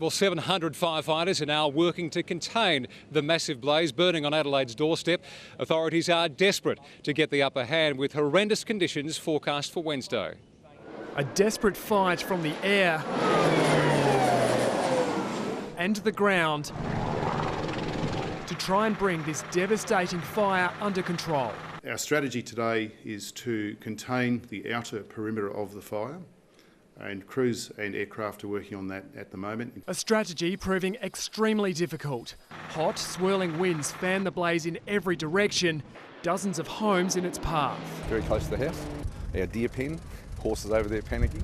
Well, 700 firefighters are now working to contain the massive blaze burning on Adelaide's doorstep. Authorities are desperate to get the upper hand with horrendous conditions forecast for Wednesday. A desperate fight from the air and the ground to try and bring this devastating fire under control. Our strategy today is to contain the outer perimeter of the fire, and crews and aircraft are working on that at the moment. A strategy proving extremely difficult. Hot, swirling winds fan the blaze in every direction, dozens of homes in its path. Very close to the house. Our deer pen, horses over there panicking.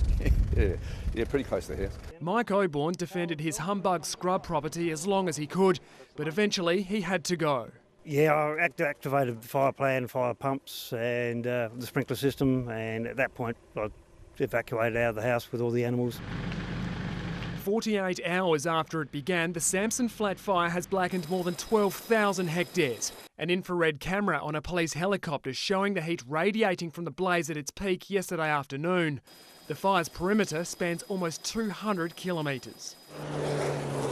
yeah, pretty close to the house. Mike Oborn defended his humbug scrub property as long as he could, but eventually he had to go. Yeah, I activated the fire plan, fire pumps and the sprinkler system, and at that point I evacuated out of the house with all the animals. 48 hours after it began, the Samson Flat fire has blackened more than 12,000 hectares. An infrared camera on a police helicopter showing the heat radiating from the blaze at its peak yesterday afternoon. The fire's perimeter spans almost 200 kilometres.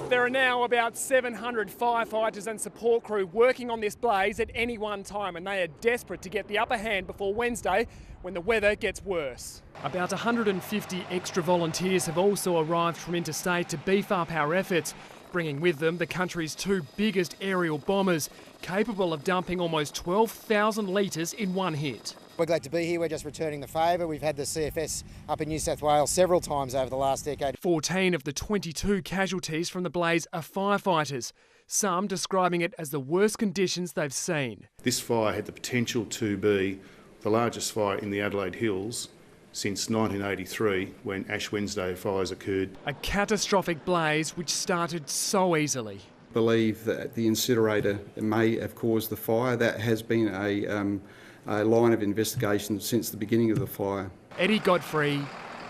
There are now about 700 firefighters and support crew working on this blaze at any one time, and they are desperate to get the upper hand before Wednesday when the weather gets worse. About 150 extra volunteers have also arrived from interstate to beef up our efforts, bringing with them the country's two biggest aerial bombers, capable of dumping almost 12,000 litres in one hit. We're glad to be here. We're just returning the favour. We've had the CFS up in New South Wales several times over the last decade. 14 of the 22 casualties from the blaze are firefighters, some describing it as the worst conditions they've seen. This fire had the potential to be the largest fire in the Adelaide Hills since 1983, when Ash Wednesday fires occurred. A catastrophic blaze which started so easily. Believe that the incinerator may have caused the fire. That has been a line of investigation since the beginning of the fire. Eddie Godfrey,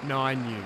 9 News.